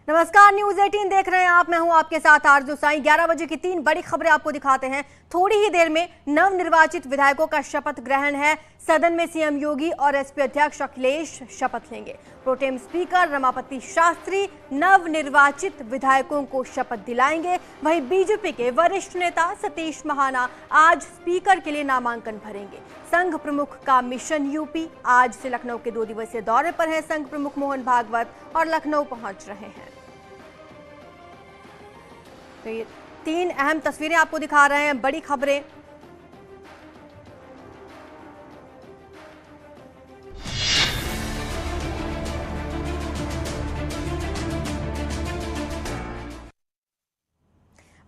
नमस्कार, न्यूज 18 देख रहे हैं आप। मैं हूं आपके साथ आरजू साई। 11 बजे की 3 बड़ी खबरें आपको दिखाते हैं। थोड़ी ही देर में नवनिर्वाचित विधायकों का शपथ ग्रहण है। सदन में सीएम योगी और एसपी अध्यक्ष अखिलेश शपथ लेंगे। प्रोटेम स्पीकर रमापति शास्त्री नवनिर्वाचित विधायकों को शपथ दिलाएंगे। वहीं बीजेपी के वरिष्ठ नेता सतीश महाना आज स्पीकर के लिए नामांकन भरेंगे। संघ प्रमुख का मिशन यूपी। आज से लखनऊ के 2 दिवसीय दौरे पर है संघ प्रमुख मोहन भागवत और लखनऊ पहुंच रहे हैं। तो ये 3 अहम तस्वीरें आपको दिखा रहे हैं, बड़ी खबरें।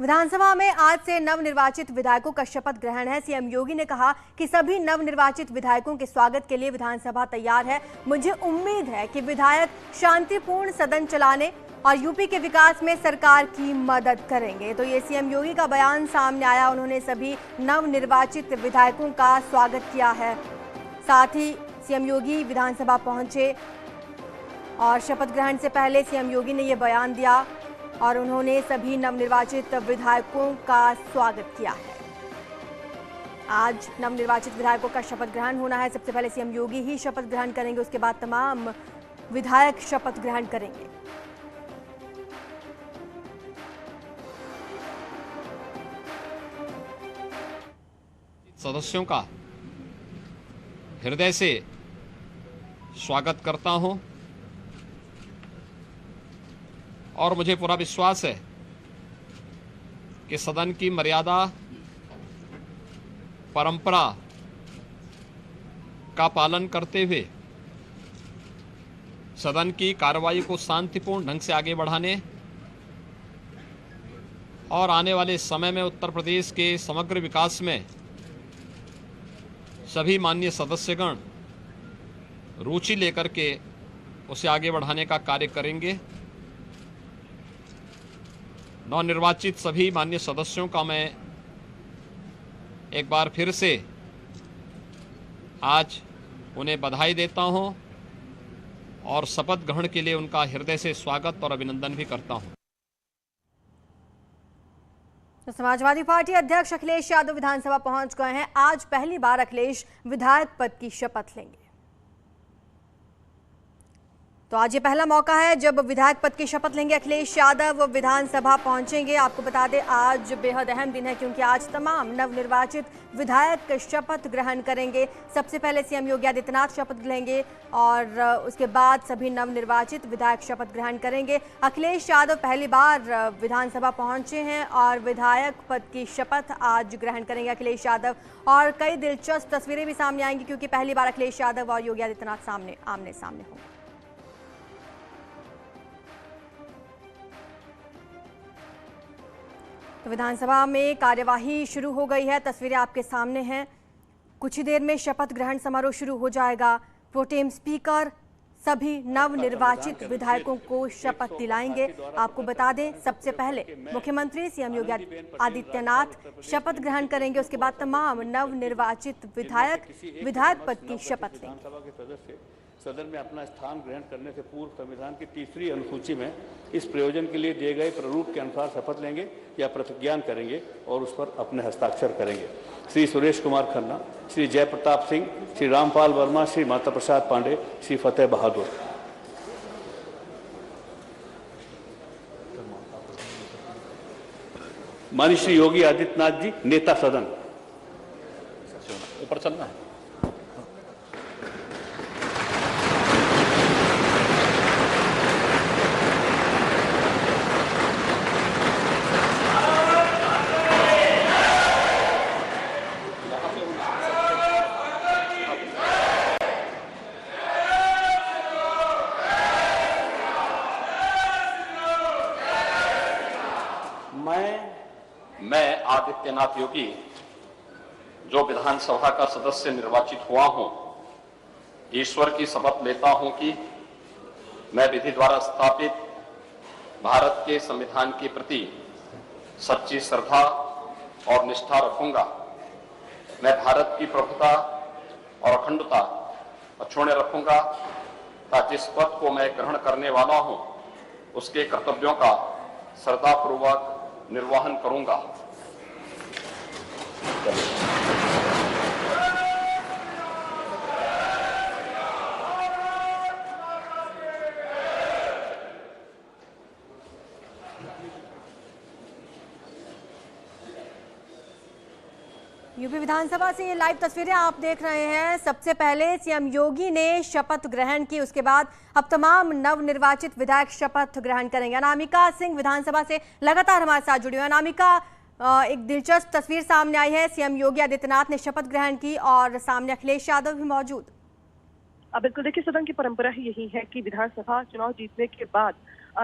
विधानसभा में आज से नवनिर्वाचित विधायकों का शपथ ग्रहण है। सीएम योगी ने कहा कि सभी नवनिर्वाचित विधायकों के स्वागत के लिए विधानसभा तैयार है। मुझे उम्मीद है कि विधायक शांतिपूर्ण सदन चलाने और यूपी के विकास में सरकार की मदद करेंगे। तो ये सीएम योगी का बयान सामने आया। उन्होंने सभी नवनिर्वाचित विधायकों का स्वागत किया है। साथ ही सीएम योगी विधानसभा पहुंचे और शपथ ग्रहण से पहले सीएम योगी ने ये बयान दिया और उन्होंने सभी नवनिर्वाचित विधायकों का स्वागत किया है। आज नवनिर्वाचित विधायकों का शपथ ग्रहण होना है। सबसे पहले सीएम योगी ही शपथ ग्रहण करेंगे, उसके बाद तमाम विधायक शपथ ग्रहण करेंगे। सदस्यों का हृदय से स्वागत करता हूं और मुझे पूरा विश्वास है कि सदन की मर्यादा, परंपरा का पालन करते हुए सदन की कार्रवाई को शांतिपूर्ण ढंग से आगे बढ़ाने और आने वाले समय में उत्तर प्रदेश के समग्र विकास में सभी माननीय सदस्यगण रुचि लेकर के उसे आगे बढ़ाने का कार्य करेंगे। नवनिर्वाचित सभी माननीय सदस्यों का मैं एक बार फिर से आज उन्हें बधाई देता हूं और शपथ ग्रहण के लिए उनका हृदय से स्वागत और अभिनंदन भी करता हूं। तो समाजवादी पार्टी अध्यक्ष अखिलेश यादव विधानसभा पहुंच गए हैं। आज पहली बार अखिलेश विधायक पद की शपथ लेंगे। तो आज ये पहला मौका है जब विधायक पद की शपथ लेंगे अखिलेश यादव। वो विधानसभा पहुंचेंगे। आपको बता दें आज बेहद अहम दिन है क्योंकि आज तमाम नवनिर्वाचित विधायक शपथ ग्रहण करेंगे। सबसे पहले सीएम योगी आदित्यनाथ शपथ लेंगे और उसके बाद सभी नवनिर्वाचित विधायक शपथ ग्रहण करेंगे। अखिलेश यादव पहली बार विधानसभा पहुंचे हैं और विधायक पद की शपथ आज ग्रहण करेंगे अखिलेश यादव। और कई दिलचस्प तस्वीरें भी सामने आएंगी क्योंकि पहली बार अखिलेश यादव और योगी आदित्यनाथ आमने सामने होंगे। तो विधानसभा में कार्यवाही शुरू हो गई है। तस्वीरें आपके सामने हैं। कुछ ही देर में शपथ ग्रहण समारोह शुरू हो जाएगा। प्रोटेम स्पीकर सभी नवनिर्वाचित विधायकों को शपथ दिलाएंगे। आपको बता दें सबसे पहले मुख्यमंत्री सीएम योगी आदित्यनाथ शपथ ग्रहण करेंगे। उसके बाद तमाम नवनिर्वाचित विधायक पद की शपथ लेंगे। सदन में अपना स्थान ग्रहण करने से पूर्व संविधान की 3री अनुसूची में इस प्रयोजन के लिए दिए गए प्रारूप के अनुसार शपथ लेंगे या प्रतिज्ञान करेंगे और उस पर अपने हस्ताक्षर करेंगे। श्री सुरेश कुमार खन्ना, श्री जयप्रताप सिंह, श्री रामपाल वर्मा, श्री माता प्रसाद पांडे, श्री फतेह बहादुर। माननीय श्री योगी आदित्यनाथ जी, नेता सदन। ऊपर चलना है। मैं आदित्यनाथ योगी जो विधानसभा का सदस्य निर्वाचित हुआ हूं, ईश्वर की शपथ लेता हूं कि मैं विधि द्वारा स्थापित भारत के संविधान के प्रति सच्ची श्रद्धा और निष्ठा रखूंगा। मैं भारत की प्रभुता और अखंडता अक्षुण्य रखूंगा तथा जिस पद को मैं ग्रहण करने वाला हूं उसके कर्तव्यों का श्रद्धापूर्वक निर्वहन करूंगा। यूपी विधानसभा से ये लाइव तस्वीरें आप देख रहे हैं। सबसे पहले सीएम योगी ने शपथ ग्रहण की, उसके बाद अब तमाम नवनिर्वाचित विधायक शपथ ग्रहण करेंगे। अनामिका सिंह विधानसभा से लगातार हमारे साथ जुड़ी हुई। अनामिका, एक दिलचस्प तस्वीर सामने आई है। सीएम योगी आदित्यनाथ ने शपथ ग्रहण की और सामने अखिलेश यादव भी मौजूद। बिल्कुल, देखिए, सदन की परंपरा ही यही है कि विधानसभा चुनाव जीतने के बाद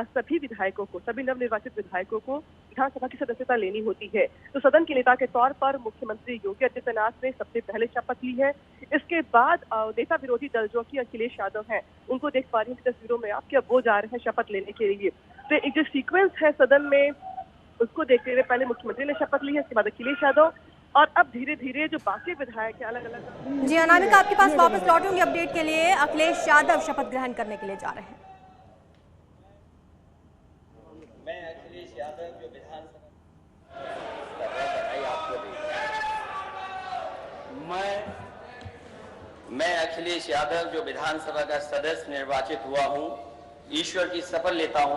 सभी विधायकों को, सभी नवनिर्वाचित विधायकों को विधानसभा की सदस्यता लेनी होती है। तो सदन के नेता के तौर पर मुख्यमंत्री योगी आदित्यनाथ ने सबसे पहले शपथ ली है। इसके बाद नेता विरोधी दल जो कि अखिलेश यादव हैं, उनको देख पा रही हैं तस्वीरों में आप कि अब वो जा रहे हैं शपथ लेने के लिए। तो एक जो सीक्वेंस है सदन में, उसको देखते हुए पहले मुख्यमंत्री ने शपथ ली है, इसके बाद अखिलेश यादव, और अब धीरे धीरे जो बाकी विधायक है अलग अलग। जी अनामिका, आपके पास वापस लौटूंगी अपडेट के लिए। अखिलेश यादव शपथ ग्रहण करने के लिए जा रहे हैं। मैं अखिलेश यादव जो विधानसभा का सदस्य निर्वाचित हुआ हूं, ईश्वर की शपथ लेता हूं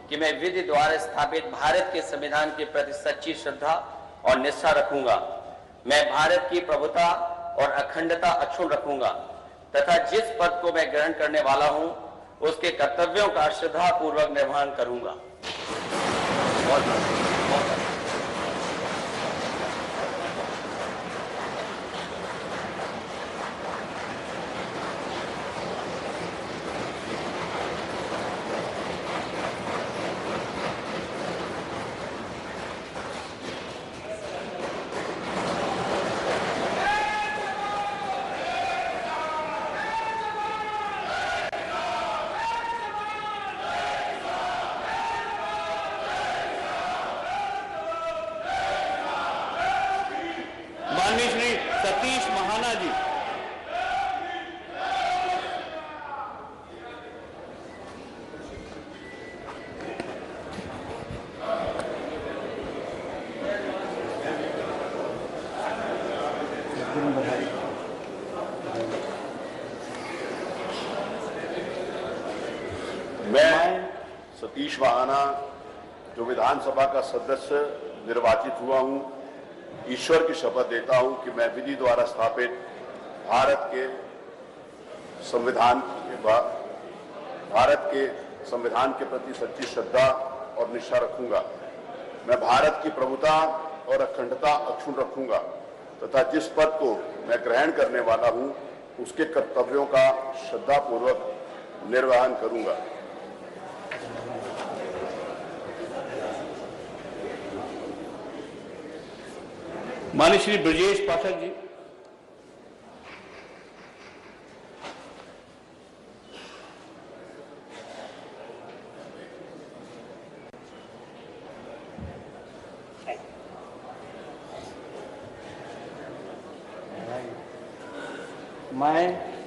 कि मैं विधि द्वारा स्थापित भारत के संविधान के प्रति सच्ची श्रद्धा और निष्ठा रखूंगा। मैं भारत की प्रभुता और अखंडता अक्षुण्ण रखूंगा तथा जिस पद को मैं ग्रहण करने वाला हूं, उसके कर्तव्यों का श्रद्धापूर्वक निर्वहन करूंगा। माननीय श्री सतीश महाना जी। मैं सतीश महाना जो विधानसभा का सदस्य निर्वाचित हुआ हूं, ईश्वर की शपथ देता हूं कि मैं विधि द्वारा स्थापित भारत के संविधान के प्रति सच्ची श्रद्धा और निष्ठा रखूंगा। मैं भारत की प्रभुता और अखंडता अक्षुण्ण रखूंगा तथा जिस पद को मैं ग्रहण करने वाला हूं, उसके कर्तव्यों का श्रद्धापूर्वक निर्वहन करूंगा। माननीय श्री ब्रजेश पाठक जी।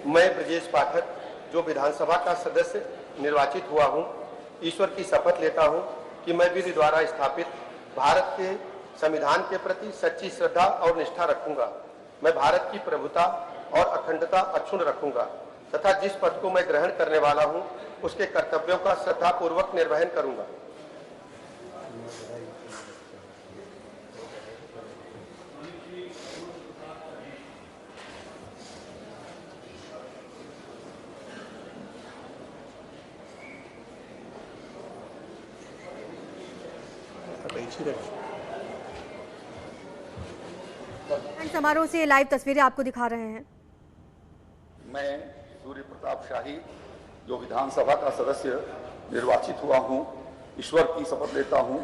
मैं ब्रजेश पाठक जो विधानसभा का सदस्य निर्वाचित हुआ हूं, ईश्वर की शपथ लेता हूं कि मैं विधि द्वारा स्थापित भारत के संविधान के प्रति सच्ची श्रद्धा और निष्ठा रखूंगा। मैं भारत की प्रभुता और अखंडता अक्षुण्ण रखूंगा तथा जिस पद को मैं ग्रहण करने वाला हूं, उसके कर्तव्यों का श्रद्धापूर्वक निर्वहन करूंगा। समारोह से लाइव तस्वीरें आपको दिखा रहे हैं। मैं सूर्य प्रताप शाही जो विधानसभा का सदस्य निर्वाचित हुआ हूं, ईश्वर की शपथ लेता हूं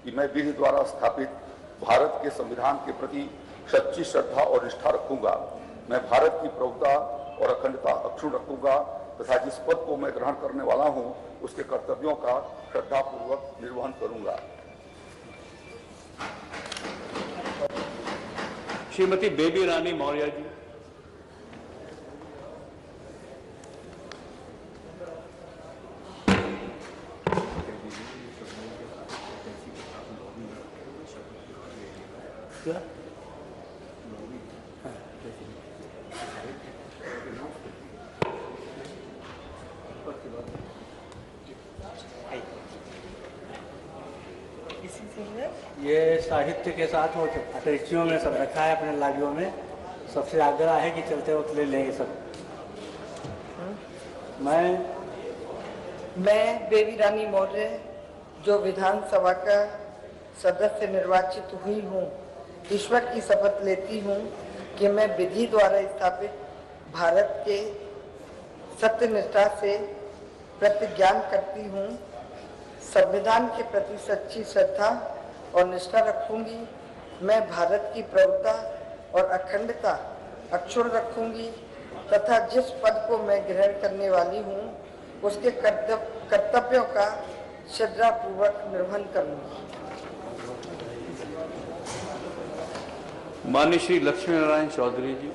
कि मैं विधि द्वारा स्थापित भारत के संविधान के प्रति सच्ची श्रद्धा और निष्ठा रखूंगा। मैं भारत की प्रभुता और अखंडता अक्षुण्ण रखूंगा तथा जिस पद को मैं ग्रहण करने वाला हूं, उसके कर्तव्यों का श्रद्धापूर्वक निर्वहन करूंगा। श्रीमती बेबी रानी मौर्य जी। ये साहित्य के साथ वो अटैचियों में सब रखा है अपने लागियों में। सबसे आग्रह है कि चलते वक्त ले लेंगे सब। मैं बेबी रानी मौर्य जो विधानसभा का सदस्य निर्वाचित हुई हूँ, ईश्वर की शपथ लेती हूँ कि मैं विधि द्वारा स्थापित भारत के सत्यनिष्ठा से प्रतिज्ञान करती हूँ, संविधान के प्रति सच्ची श्रद्धा और निष्ठा रखूंगी। मैं भारत की प्रभुता और अखंडता अक्षुण्ण रखूंगी तथा जिस पद को मैं ग्रहण करने वाली हूँ उसके कर्तव्यों का श्रद्धापूर्वक निर्वहन करूंगी। माननीय श्री लक्ष्मी नारायण चौधरी जी।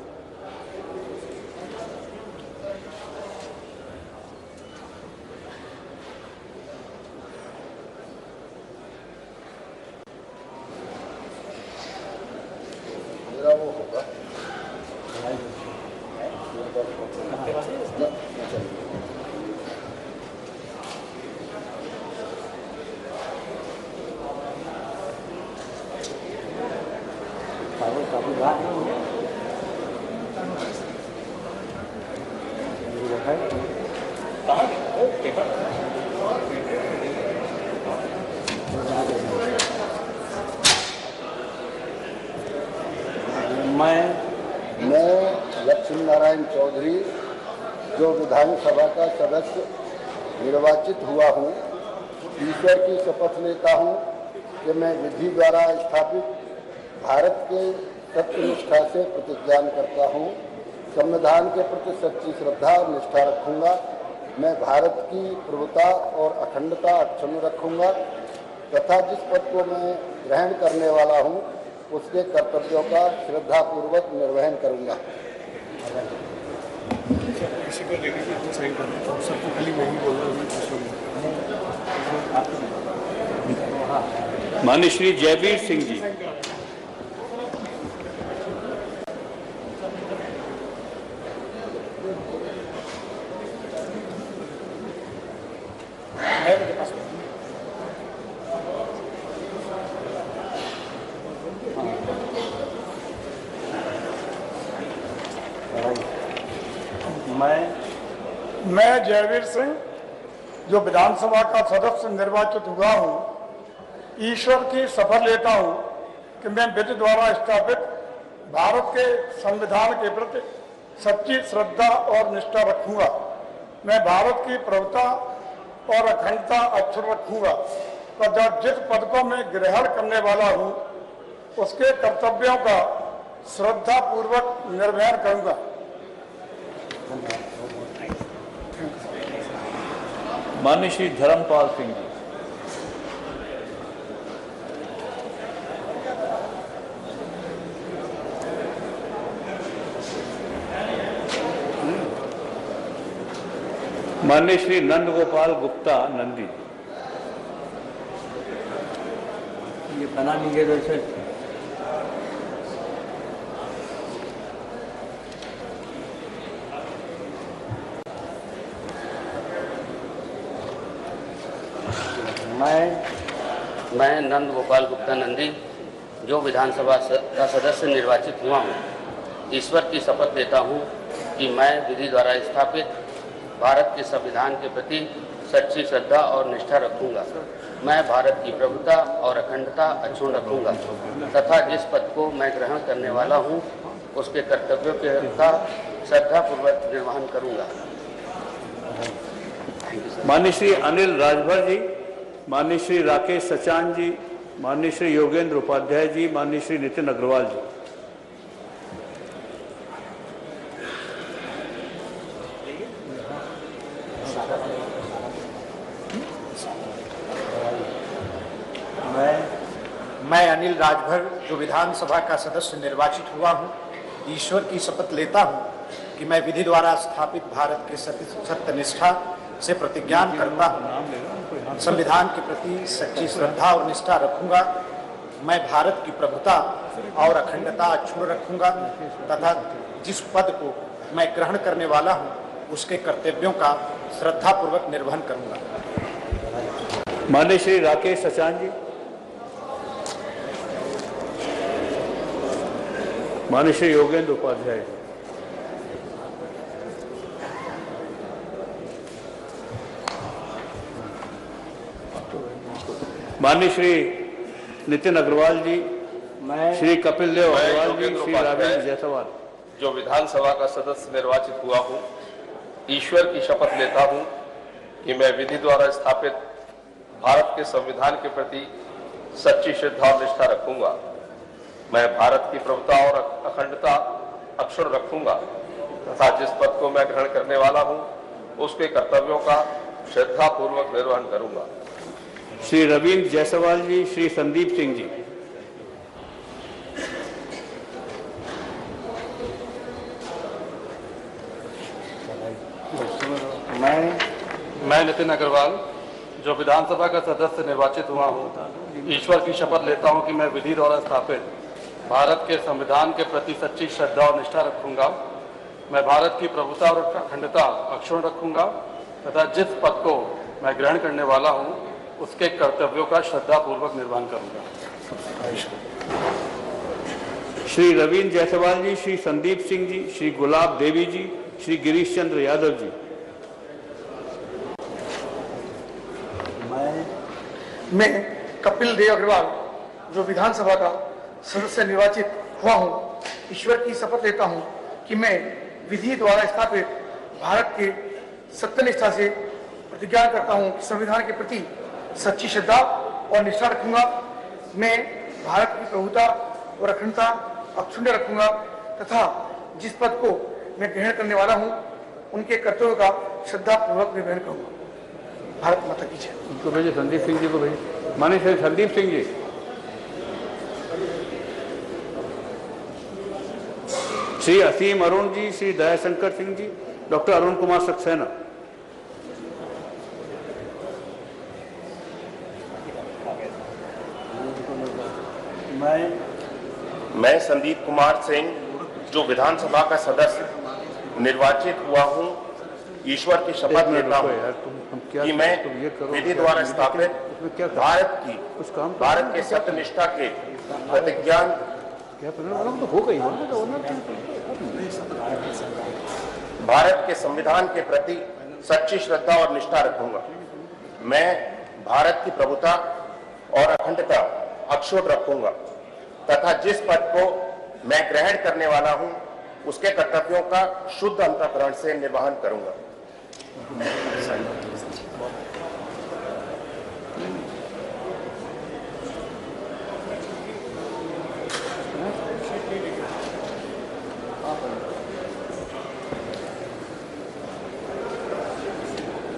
मैं लक्ष्मी नारायण चौधरी जो विधानसभा का सदस्य निर्वाचित हुआ हूँ, ईश्वर की शपथ लेता हूँ कि मैं विधि द्वारा स्थापित भारत के सत्यनिष्ठा से प्रतिज्ञान करता हूँ, संविधान के प्रति सच्ची श्रद्धा और निष्ठा रखूँगा। मैं भारत की प्रभुता और अखंडता अक्षुण्ण रखूँगा तथा जिस पद को मैं ग्रहण करने वाला हूँ उसके कर्तव्यों का श्रद्धापूर्वक निर्वहन करूँगा। माननीय श्री जयवीर सिंह जी। मैं जयवीर सिंह जो विधानसभा का सदस्य निर्वाचित हुआ हूँ, ईश्वर की शपथ लेता हूँ कि मैं विधि द्वारा स्थापित भारत के संविधान के प्रति सच्ची श्रद्धा और निष्ठा रखूंगा। मैं भारत की प्रभुता और अखंडता अक्षुण्ण रखूंगा तथा जिस पद को मैं ग्रहण करने वाला हूँ उसके कर्तव्यों का श्रद्धा पूर्वक निर्वहन करूंगा। माननीय श्री धर्मपाल सिंह जी। माननीय श्री नंद गोपाल गुप्ता नंदी। ये बना लीजिए वैसे। मैं नंद गोपाल गुप्ता नंदी जो विधानसभा का सदस्य निर्वाचित हुआ हूँ, ईश्वर की शपथ लेता हूँ कि मैं विधि द्वारा स्थापित भारत के संविधान के प्रति सच्ची श्रद्धा और निष्ठा रखूंगा। मैं भारत की प्रभुता और अखंडता अक्षुण्ण रखूंगा तथा जिस पद को मैं ग्रहण करने वाला हूँ उसके कर्तव्यों का श्रद्धापूर्वक निर्वहन करूंगा। माननीय श्री अनिल राजभर जी, माननीय श्री राकेश सचान जी, माननीय श्री योगेंद्र उपाध्याय जी, माननीय श्री नितिन अग्रवाल जी। मैं अनिल राजभर जो विधानसभा का सदस्य निर्वाचित हुआ हूँ, ईश्वर की शपथ लेता हूँ कि मैं विधि द्वारा स्थापित भारत के सत्यनिष्ठा से प्रतिज्ञान करता हूँ, संविधान के प्रति सच्ची श्रद्धा और निष्ठा रखूंगा। मैं भारत की प्रभुता और अखंडता अक्षुण्ण रखूंगा तथा जिस पद को मैं ग्रहण करने वाला हूं उसके कर्तव्यों का श्रद्धापूर्वक निर्वहन करूंगा। माननीय श्री राकेश सचान जी, माननीय श्री योगेंद्र उपाध्याय, माननीय श्री नितिन अग्रवाल जी, श्री कपिल देव अग्रवाल जी, श्री राघवेंद्र जायसवाल। जो विधानसभा का सदस्य निर्वाचित हुआ हूं, ईश्वर की शपथ लेता हूं कि मैं विधि द्वारा स्थापित भारत के संविधान के प्रति सच्ची श्रद्धा और निष्ठा रखूंगा। मैं भारत की प्रभुता और अखंडता अक्षुण्ण रखूंगा तथा जिस पद को मैं ग्रहण करने वाला हूं उसके कर्तव्यों का श्रद्धापूर्वक निर्वहन करूंगा। श्री रविंद्र जायसवाल जी, श्री संदीप सिंह जी। मैं नितिन अग्रवाल, जो विधानसभा का सदस्य निर्वाचित हुआ हूँ, ईश्वर की शपथ लेता हूँ कि मैं विधि द्वारा स्थापित भारत के संविधान के प्रति सच्ची श्रद्धा और निष्ठा रखूंगा। मैं भारत की प्रभुता और अखंडता अक्षुण्ण रखूंगा तथा जिस पद को मैं ग्रहण करने वाला हूँ उसके कर्तव्यों का श्रद्धापूर्वक निर्वहन करूंगा। श्री रविंद्र जायसवाल जी, श्री संदीप सिंह जी, श्री गुलाब देवी जी, श्री गिरीश चंद्र यादव जी। मैं कपिल देव अग्रवाल, जो विधानसभा का सदस्य निर्वाचित हुआ हूं, ईश्वर की शपथ लेता हूं कि मैं विधि द्वारा स्थापित भारत के सत्यनिष्ठा से प्रतिज्ञा करता हूं कि संविधान के प्रति सच्ची श्रद्धा और निष्ठा रखूंगा। मैं भारत की प्रभुता और अखंडता अक्षुण्ण रखूंगा तथा जिस पद को मैं ग्रहण करने वाला हूं उनके कर्तव्यों का श्रद्धापूर्वक निर्वहन करूंगा। भारत माता की जय। उनको भेजिए, संदीप सिंह जी को भेजिए। माननीय श्री संदीप सिंह जी। श्री असीम अरुण जी, श्री दयाशंकर सिंह जी, डॉक्टर अरुण कुमार सक्सेना। मैं संदीप कुमार सिंह, जो विधानसभा का सदस्य निर्वाचित हुआ हूं, ईश्वर की शपथ लेता हूं कि मैं विधि द्वारा स्थापित भारत के सत्यनिष्ठा के प्रतिज्ञान भारत के संविधान के प्रति सच्ची श्रद्धा और निष्ठा रखूंगा। मैं भारत की प्रभुता और अखंडता अक्षुण्ण रखूंगा तथा जिस पद को मैं ग्रहण करने वाला हूं उसके कर्तव्यों का शुद्ध अंतःकरण से निर्वहन करूंगा।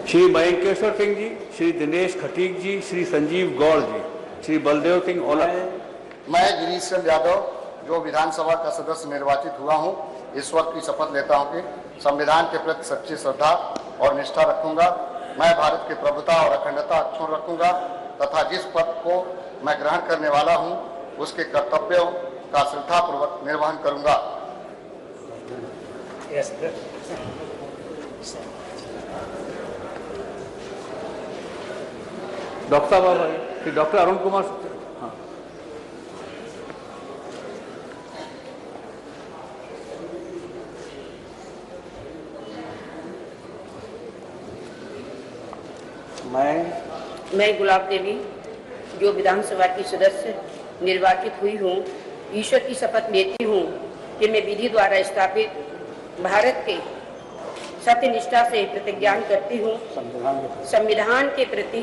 श्री मयंकेश्वर सिंह जी, श्री दिनेश खटीक जी, श्री संजीव गौड़ जी, श्री बलदेव सिंह औलख। मैं गिरीश चंद्र यादव, जो विधानसभा का सदस्य निर्वाचित हुआ हूं, ईश्वर की शपथ लेता हूं कि संविधान के प्रति सच्ची श्रद्धा और निष्ठा रखूंगा। मैं भारत की प्रभुता और अखंडता अक्षुण्ण रखूंगा तथा जिस पद को मैं ग्रहण करने वाला हूं उसके कर्तव्यों का श्रद्धापूर्वक निर्वहन करूंगा। डॉक्टर बाबा, श्री डॉक्टर अरुण कुमार। हाँ। मैं गुलाब देवी, जो विधानसभा की सदस्य निर्वाचित हुई हूँ, ईश्वर की शपथ लेती हूँ कि मैं विधि द्वारा स्थापित भारत के सत्यनिष्ठा से प्रतिज्ञान करती हूँ, संविधान के प्रति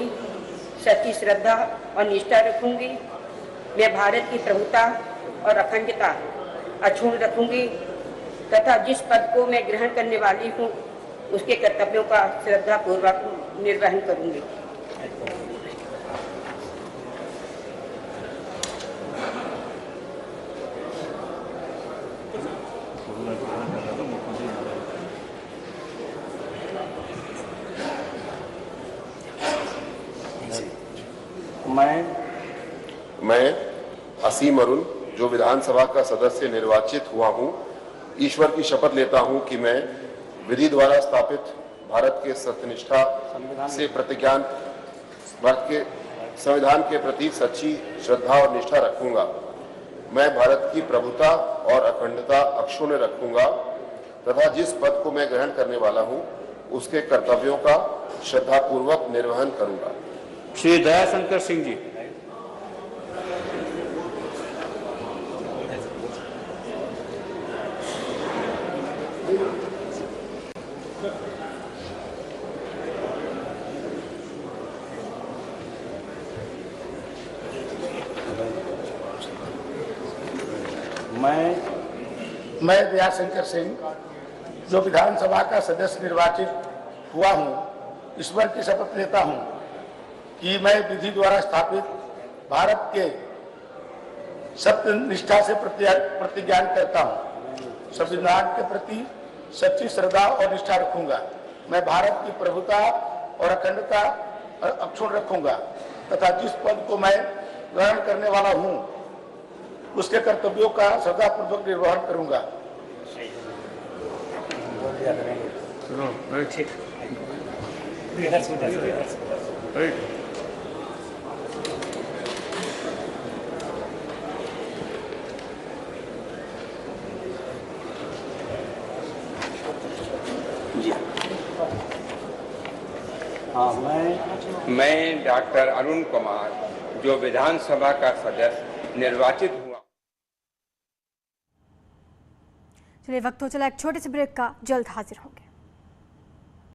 सच्ची श्रद्धा और निष्ठा रखूंगी। मैं भारत की प्रभुता और अखंडता अक्षुण्ण रखूंगी तथा जिस पद को मैं ग्रहण करने वाली हूँ उसके कर्तव्यों का श्रद्धापूर्वक निर्वहन करूंगी। मैं असीम अरुण, जो विधानसभा का सदस्य निर्वाचित हुआ हूं, ईश्वर की शपथ लेता हूं कि मैं विधि द्वारा स्थापित भारत के सत्यनिष्ठा से प्रतिज्ञान भारत के संविधान के प्रति सच्ची श्रद्धा और निष्ठा रखूंगा। मैं भारत की प्रभुता और अखंडता अक्षुण्ण रखूंगा तथा जिस पद को मैं ग्रहण करने वाला हूं, उसके कर्तव्यों का श्रद्धापूर्वक निर्वहन करूंगा। श्री दयाशंकर सिंह जी। मैं दयाशंकर सिंह, जो विधानसभा का सदस्य निर्वाचित हुआ हूं, ईश्वर की शपथ लेता हूं कि मैं विधि द्वारा स्थापित भारत के सत्य निष्ठा से प्रतिज्ञान करता हूं। संविधान के प्रति सच्ची श्रद्धा और निष्ठा रखूंगा। मैं भारत की प्रभुता और अखंडता अक्षुण्ण रखूंगा तथा जिस पद को मैं ग्रहण करने वाला हूं, उसके कर्तव्यों का श्रद्धापूर्वक निर्वहन करूंगा। मैं डॉक्टर अरुण कुमार, जो विधानसभा का सदस्य निर्वाचित हुआ। चलिए, वक्त हो चला एक छोटे से ब्रेक का, जल्द हाजिर होंगे।